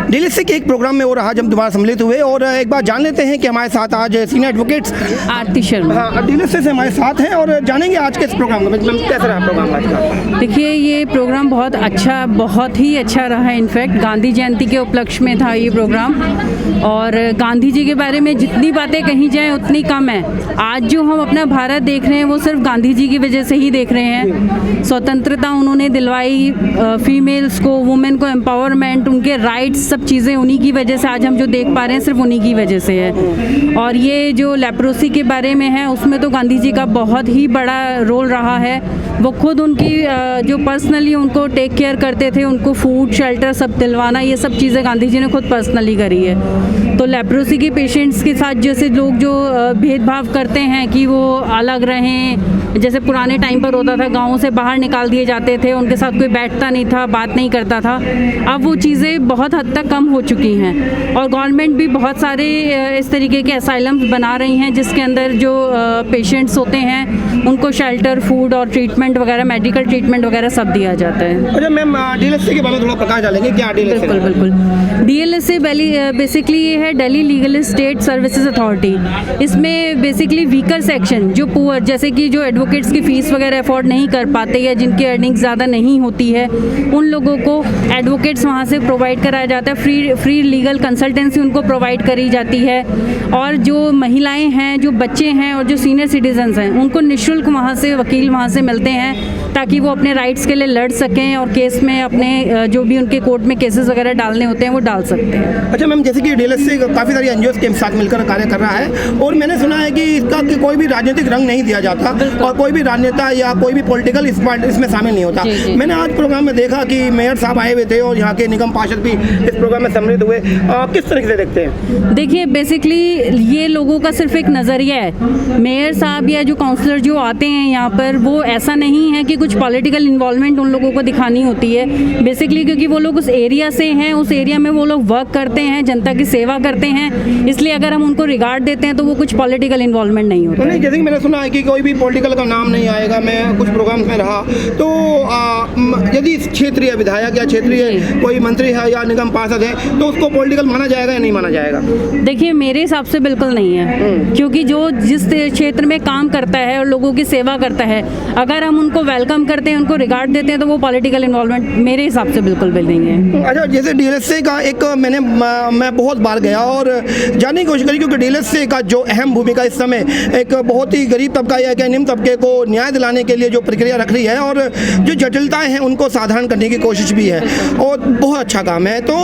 DLSA के एक programme में हो रहा जब दोबारा सम्मिलित हुए, और एक बार जान लेते हैं कि हमारे साथ आज सीनियर एडवोकेट्स आरती शर्मा, हाँ, डीएलएसए से हमारे साथ हैं, और जानेंगे आज के इस प्रोग्राम का कैसा रहा प्रोग्राम आज का। देखिए ये प्रोग्राम बहुत ही अच्छा रहा। इनफैक्ट गांधी जयंती के उपलक्ष्य में था ये प्रोग्राम, और गांधी जी के बारे में जितनी बातें कही जाएं उतनी कम है। आज जो हम अपना भारत देख रहे हैं वो सिर्फ गांधी जी की वजह से ही देख रहे हैं। स्वतंत्रता उन्होंने दिलवाई, फीमेल्स को, वुमेन को एम्पावरमेंट, उनके राइट्स, सब चीज़ें उन्हीं की वजह से आज हम जो देख पा रहे हैं सिर्फ उन्हीं की वजह से है। और ये जो लेप्रोसी के बारे में है उसमें तो गांधी जी का बहुत ही बड़ा रोल रहा है। वो खुद उनकी जो पर्सनली उनको टेक केयर करते थे, उनको फूड शेल्टर सब दिलवाना, ये सब चीज़ें गांधी जी ने खुद पर्सनली करी है। तो लेप्रोसी के पेशेंट्स के साथ जैसे लोग जो भेदभाव करते हैं कि वो अलग रहें, जैसे पुराने टाइम पर होता था गाँव से बाहर निकाल दिए जाते थे, उनके साथ कोई बैठता नहीं था, बात नहीं करता था, अब वो चीज़ें बहुत हद तक कम हो चुकी हैं। और गवर्नमेंट भी बहुत सारे इस तरीके के असाइलम्स बना रही हैं जिसके अंदर जो पेशेंट्स होते हैं उनको शेल्टर, फूड और ट्रीटमेंट वगैरह, मेडिकल ट्रीटमेंट वगैरह सब दिया जाता है। अच्छा मैम, डीएलएसए के बारे में थोड़ा प्रकाश डालेंगे, क्या डीएलएसए? बिल्कुल। डीएलएसए बेसिकली ये है Delhi legal state services authority. इसमें बेसिकली वीकर सेक्शन जो पुअर, जैसे कि जो एडवोकेट्स की फ़ीस वगैरह अफोर्ड नहीं कर पाते या जिनकी अर्निंग ज़्यादा नहीं होती है, उन लोगों को एडवोकेट्स वहाँ से प्रोवाइड कराया जाता है। फ्री लीगल कंसल्टेंसी उनको प्रोवाइड करी जाती है। और जो महिलाएं हैं, जो बच्चे हैं और जो सीनियर सिटीजन्स हैं, उनको निःशुल्क वहाँ से वकील वहाँ से मिलते हैं ताकि वो अपने राइट्स के लिए लड़ सकें और केस में अपने जो भी उनके कोर्ट में केसेस वगैरह डालने होते हैं वो डाल सकते हैं। अच्छा मैम, जैसे कि डीएलएसए काफ़ी सारी एनजीओ के साथ मिलकर कार्य कर रहा है, और मैंने सुना है कि इसका कि कोई भी राजनीतिक रंग नहीं दिया जाता और कोई भी राजनेता या कोई भी पॉलिटिकल इसमें शामिल नहीं होता। जी। मैंने आज प्रोग्राम में देखा कि मेयर साहब आए हुए थे और यहाँ के निगम पार्षद भी इस प्रोग्राम में सम्मिलित हुए। किस तरीके से देखते हैं? देखिए बेसिकली ये लोगों का सिर्फ एक नज़रिया है। मेयर साहब या जो काउंसलर जो आते हैं यहाँ पर, वो ऐसा नहीं है कि कुछ पॉलिटिकल इन्वॉल्वमेंट उन लोगों को दिखानी होती है। बेसिकली क्योंकि वो लोग उस एरिया से हैं, उस एरिया में वो लोग वर्क करते हैं, जनता की सेवा करते हैं, इसलिए अगर हम उनको रिगार्ड देते हैं तो वो कुछ पॉलिटिकल इन्वॉल्वमेंट नहीं होता। नहीं, जैसे कि मैंने सुना है कि कोई भी पॉलिटिकल का नाम नहीं आएगा। मैं कुछ प्रोग्राम्स में रहा तो यदि क्षेत्रीय विधायक या क्षेत्रीय कोई मंत्री है या निगम पार्षद है तो उसको पॉलिटिकल माना जाएगा या नहीं माना जाएगा? देखिए मेरे हिसाब से बिल्कुल नहीं है, क्योंकि जो जिस क्षेत्र में काम करता है और लोगों की सेवा करता है, अगर हम उनको वेलकम करते हैं, उनको रिगार्ड देते हैं, तो वो पॉलिटिकल इन्वॉल्वमेंट मेरे हिसाब से बिल्कुल भी नहीं है। अच्छा, जैसे डीएलएसए का एक मैं बहुत बार गया और जानने की कोशिश करी, क्योंकि डीएलएसए का जो अहम भूमिका इस समय एक बहुत ही गरीब तबका या निम्न तबके को न्याय दिलाने के लिए जो प्रक्रिया रख रही है और जो जटिलताएं हैं उनको साधारण करने की कोशिश भी है, और बहुत अच्छा काम है। तो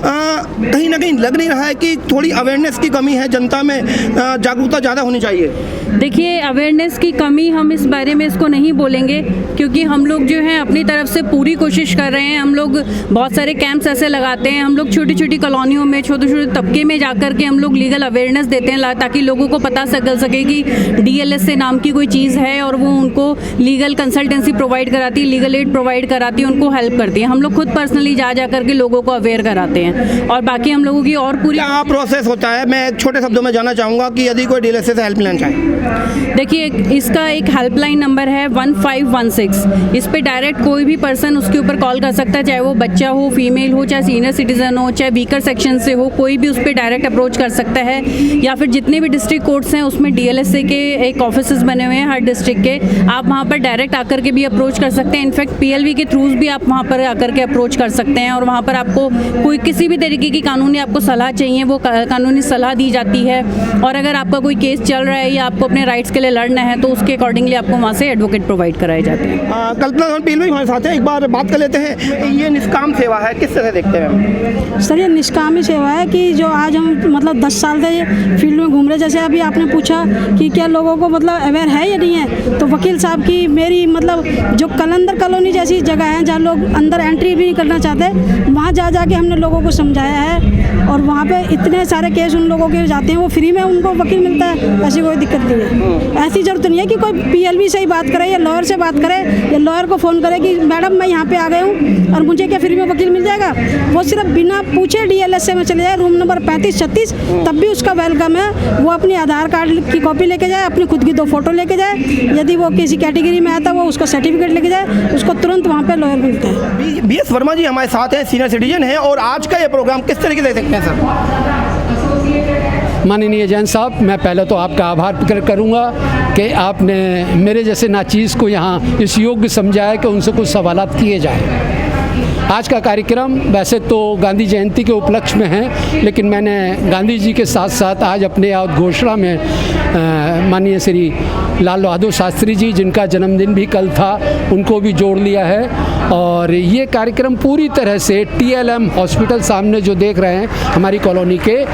कहीं ना कहीं लग नहीं रहा है कि थोड़ी अवेयरनेस की कमी है, जनता में जागरूकता ज़्यादा होनी चाहिए? देखिए अवेयरनेस की कमी, हम इस बारे में इसको नहीं बोलेंगे, क्योंकि हम लोग जो हैं अपनी तरफ से पूरी कोशिश कर रहे हैं। हम लोग बहुत सारे कैंप्स ऐसे लगाते हैं, हम लोग छोटी छोटी कॉलोनियों में, छोटे छोटे तबके में जाकर के हम लोग लीगल अवेयरनेस देते हैं ताकि लोगों को पता चल सके कि डीएलएसए नाम की कोई चीज़ है और वो उनको लीगल कंसल्टेंसी प्रोवाइड कराती है, लीगल एड प्रोवाइड कराती है, उनको हेल्प करती है। हम लोग खुद पर्सनली जा करके लोगों को अवेयर कराते हैं, और बाकी हम लोगों की और पूरी क्या प्रोसेस होता है? मैं छोटे शब्दों में जानना चाहूँगा कि यदि कोई डीएलएसए से हेल्प लेना चाहे। देखिए इसका एक हेल्पलाइन नंबर है 1516। इस पे डायरेक्ट कोई भी पर्सन उसके ऊपर कॉल कर सकता है, चाहे वो बच्चा हो, फीमेल हो, चाहे सीनियर सिटीजन हो, चाहे वीकर सेक्शन से हो, कोई भी उस पर डायरेक्ट अप्रोच कर सकता है। या फिर जितने भी डिस्ट्रिक्ट कोर्ट्स हैं उसमें डीएलएसए के एक ऑफिसेज बने हुए हैं हर डिस्ट्रिक्ट के, आप वहाँ पर डायरेक्ट आकर के भी अप्रोच कर सकते हैं। इनफैक्ट पीएलवी के थ्रूज भी आप वहाँ पर आकर के अप्रोच कर सकते हैं, और वहाँ पर आपको कोई किसी भी तरीके की कानूनी आपको सलाह चाहिए वो कानूनी सलाह दी जाती है। और अगर आपका कोई केस चल रहा है या आपको अपने राइट्स के लिए लड़ना है तो उसके अकॉर्डिंगली आपको वहाँ से एडवोकेट प्रोवाइड कराए जाते हैं। कल्पना पीलवी हमारे साथ हैं, एक बार बात कर लेते हैं। ये निष्काम सेवा है, किस तरह देखते हैं? सर ये निष्कामी सेवा है कि जो आज हम मतलब 10 साल से फील्ड में घूम रहे, जैसे अभी आपने पूछा कि क्या लोगों को मतलब अवेयर है या नहीं है, तो वकील साहब की मेरी मतलब जो कलंदर कॉलोनी जैसी जगह है जहाँ लोग अंदर एंट्री भी नहीं करना चाहते, वहाँ जा के हमने लोगों को समझाया है, और वहाँ पे इतने सारे केस उन लोगों के जाते हैं, वो फ्री में उनको वकील मिलता है, ऐसी कोई दिक्कत नहीं है। ऐसी जरूरत नहीं है कि कोई पीएलवी से ही बात करे या लॉ लॉयर से बात करे या लॉयर को फ़ोन करे कि मैडम मैं यहाँ पे आ गया हूँ और मुझे क्या फ्री में वकील मिल जाएगा, वो सिर्फ बिना पूछे DLSA में चले जाए, रूम नंबर 35-36, तब भी उसका वेलकम है। वो अपनी आधार कार्ड की कॉपी लेके जाए, अपनी खुद की 2 फोटो लेके जाए, यदि वो किसी कैटेगरी में आता है वो उसका सर्टिफिकेट लेके जाए, उसको तुरंत वहाँ पर लॉयर मिलता है। BS वर्मा जी हमारे साथ हैं, सीनियर सिटीजन हैं, और आज का ये प्रोग्राम किस तरीके से देख सकते हैं सर? माननीय जैन साहब, मैं पहले तो आपका आभार प्रकट करूंगा कि आपने मेरे जैसे नाचीज़ को यहाँ इस योग्य समझा है कि उनसे कुछ सवालात किए जाएं। आज का कार्यक्रम वैसे तो गांधी जयंती के उपलक्ष्य में है, लेकिन मैंने गांधी जी के साथ साथ आज अपने घोषणा में माननीय श्री लाल बहादुर शास्त्री जी, जिनका जन्मदिन भी कल था, उनको भी जोड़ लिया है। और ये कार्यक्रम पूरी तरह से TLM हॉस्पिटल सामने जो देख रहे हैं हमारी कॉलोनी के,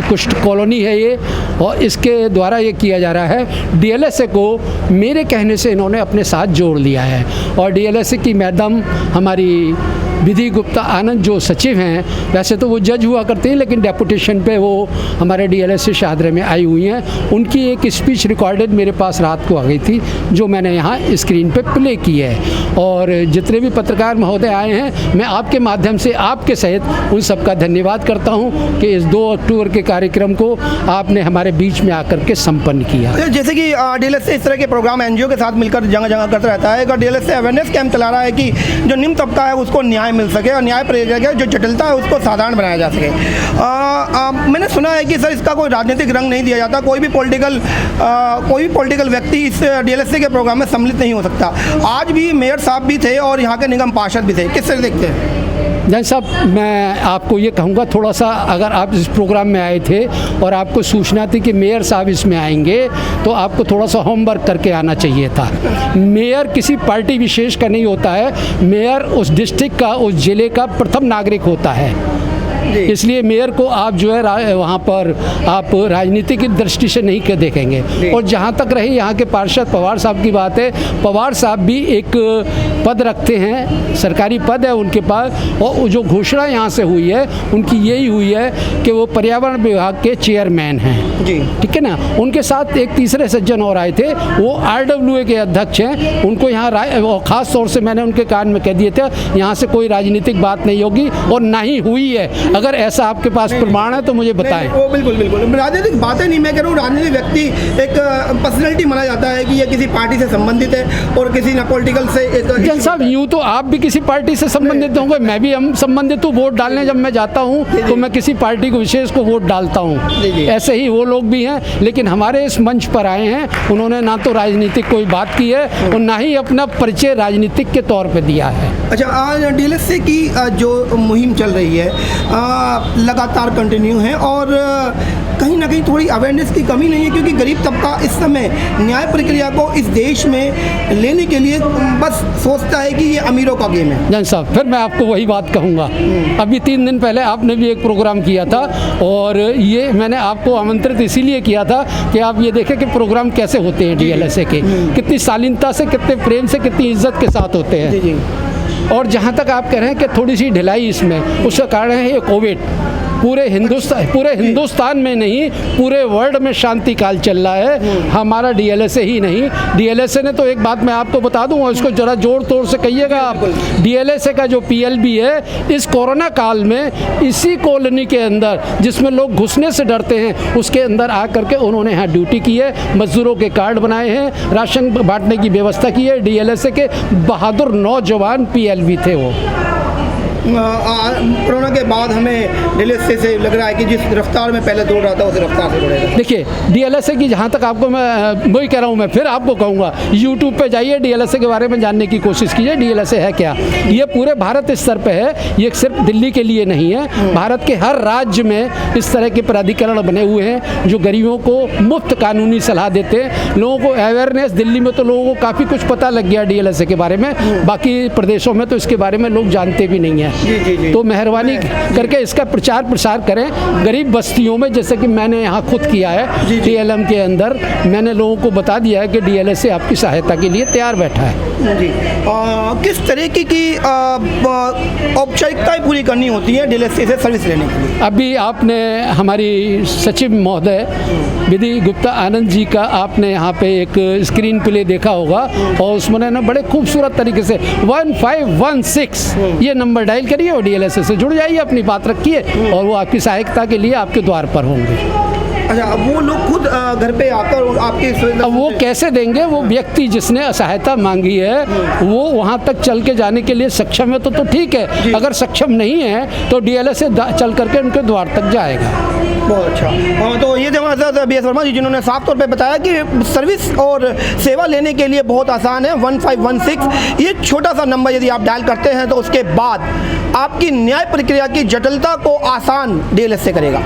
कुछ कॉलोनी है ये, और इसके द्वारा ये किया जा रहा है। DLSA को मेरे कहने से इन्होंने अपने साथ जोड़ लिया है, और DLSA की मैडम हमारी विधि गुप्ता आनंद जो सचिव हैं, वैसे तो वो जज हुआ करते हैं लेकिन डेपुटेशन पे वो हमारे DLSA शाहदरा में आई हुई हैं। उनकी एक स्पीच रिकॉर्डेड मेरे पास रात को आ गई थी, जो मैंने यहाँ स्क्रीन पे प्ले की है। और जितने भी पत्रकार महोदय आए हैं, मैं आपके माध्यम से आपके सहित उन सबका धन्यवाद करता हूँ कि इस 2 अक्टूबर के कार्यक्रम को आपने हमारे बीच में आकर के संपन्न किया। जैसे कि DLSA इस तरह के प्रोग्राम NGO के साथ मिलकर जगह जगह करता रहता है, अगर DLSA अवेयरनेस कैंप चला रहा है कि जो निम्न तबका है उसको न्याय मिल सके, और न्याय प्रक्रिया के जो जटिलता है उसको साधारण बनाया जा सके। मैंने सुना है कि सर इसका कोई राजनीतिक रंग नहीं दिया जाता, कोई भी पॉलिटिकल व्यक्ति इस DLSA के प्रोग्राम में सम्मिलित नहीं हो सकता। आज भी मेयर साहब भी थे और यहाँ के निगम पार्षद भी थे, किस तरह देखते हैं? जैन साहब, मैं आपको ये कहूँगा, थोड़ा सा अगर आप इस प्रोग्राम में आए थे और आपको सूचना थी कि मेयर साहब इसमें आएंगे, तो आपको थोड़ा सा होमवर्क करके आना चाहिए था। मेयर किसी पार्टी विशेष का नहीं होता है, मेयर उस डिस्ट्रिक्ट का, उस ज़िले का प्रथम नागरिक होता है। इसलिए मेयर को आप जो है वहाँ पर आप राजनीति की दृष्टि से नहीं के देखेंगे। और जहाँ तक रही यहाँ के पार्षद पवार साहब की बात है, पवार साहब भी एक पद रखते हैं, सरकारी पद है उनके पास, और जो घोषणा यहाँ से हुई है उनकी यही हुई है कि वो पर्यावरण विभाग के चेयरमैन हैं जी, ठीक है ना। उनके साथ एक तीसरे सज्जन और आए थे, वो RWA के अध्यक्ष हैं। उनको यहाँ खास तौर से मैंने उनके कान में कह दिए थे, यहाँ से कोई राजनीतिक बात नहीं होगी, और ना ही हुई है। अगर ऐसा आपके पास प्रमाण है तो मुझे बताएं। वो बिल्कुल राजनीतिक बातें नहीं, मैं कह रहा हूँ राजनीतिक व्यक्ति एक पर्सनैलिटी माना जाता है कि ये किसी पार्टी से संबंधित है और किसी ना पॉलिटिकल से एक। जन साहब, यूँ तो आप भी किसी पार्टी से संबंधित होंगे, मैं भी हम संबंधित हूँ। वोट डालने जब मैं जाता हूँ तो मैं किसी पार्टी को विशेष को वोट डालता हूँ, ऐसे ही वो लोग भी हैं। लेकिन हमारे इस मंच पर आए हैं, उन्होंने ना तो राजनीतिक कोई बात की है और ना ही अपना परिचय राजनीतिक के तौर पर दिया है। अच्छा, आज DLSA की जो मुहिम चल रही है लगातार कंटिन्यू है, और कहीं ना कहीं थोड़ी अवेयरनेस की कमी नहीं है, क्योंकि गरीब तबका इस समय न्याय प्रक्रिया को इस देश में लेने के लिए बस सोचता है कि ये अमीरों का गेम है। जन साहब, फिर मैं आपको वही बात कहूँगा। अभी 3 दिन पहले आपने भी एक प्रोग्राम किया था, और ये मैंने आपको आमंत्रित इसीलिए किया था कि आप ये देखें कि प्रोग्राम कैसे होते हैं DLSA के, कितनी शालीनता से, कितने प्रेम से, कितनी इज्जत के साथ होते हैं। और जहाँ तक आप कह रहे हैं कि थोड़ी सी ढिलाई इसमें, उसका कारण है ये कोविड। पूरे हिंदुस्तान में नहीं, पूरे वर्ल्ड में शांति काल चल रहा है। हमारा DLSA ही नहीं, DLSA ने तो एक बात मैं आपको बता दूं, और इसको ज़रा जोर तोड़ से कहिएगा आप, DLSA का जो PLB है, इस कोरोना काल में इसी कॉलोनी के अंदर जिसमें लोग घुसने से डरते हैं, उसके अंदर आकर के उन्होंने यहाँ ड्यूटी की है, मजदूरों के कार्ड बनाए हैं, राशन बांटने की व्यवस्था की है। DLSA के बहादुर नौजवान PLB थे वो। कोरोना के बाद हमें DLSA से लग रहा है कि जिस रफ्तार में पहले दौड़ रहा था उस रफ्तार से दौड़ेगा। देखिए, DLSA की जहाँ तक आपको मैं वही कह रहा हूँ, मैं फिर आपको कहूँगा, YouTube पे जाइए, DLSA के बारे में जानने की कोशिश कीजिए। DLSA है क्या, ये पूरे भारत स्तर पे है, ये सिर्फ दिल्ली के लिए नहीं है। भारत के हर राज्य में इस तरह के प्राधिकरण बने हुए हैं जो गरीबों को मुफ्त कानूनी सलाह देते हैं, लोगों को अवेयरनेस। दिल्ली में तो लोगों को काफ़ी कुछ पता लग गया DLSA के बारे में, बाकी प्रदेशों में तो इसके बारे में लोग जानते भी नहीं हैं। जी। तो मेहरबानी करके इसका प्रचार प्रसार करें गरीब बस्तियों में, जैसे कि मैंने यहाँ खुद किया है TLM के अंदर। मैंने लोगों को बता दिया है कि DLSA आपकी सहायता के लिए तैयार बैठा है। जी। किस तरीके की औपचारिकताएं पूरी करनी होती है DLSA से सर्विस लेने के लिए? अभी आपने हमारी सचिव महोदय विधि गुप्ता आनंद जी का आपने यहाँ पे एक स्क्रीन प्ले देखा होगा, और उसमें ना बड़े खूबसूरत तरीके से 1516 ये नंबर डायल करिए और DLSA से जुड़ जाइए, अपनी बात रखिए और वो आपकी सहायता के लिए आपके द्वार पर होंगे। अच्छा, वो लोग खुद घर पे आकर आपकी अब वो कैसे देंगे? वो व्यक्ति जिसने सहायता मांगी है वो वहाँ तक चल के जाने के लिए सक्षम है तो ठीक है, अगर सक्षम नहीं है तो DLSA चल करके उनके द्वार तक जाएगा। बहुत अच्छा। तो ये थे हमारे साथ BS वर्मा जी, जिन्होंने साफ तौर पे बताया कि सर्विस और सेवा लेने के लिए बहुत आसान है। 1516 ये छोटा सा नंबर यदि आप डायल करते हैं तो उसके बाद आपकी न्याय प्रक्रिया की जटिलता को आसान DLSA करेगा।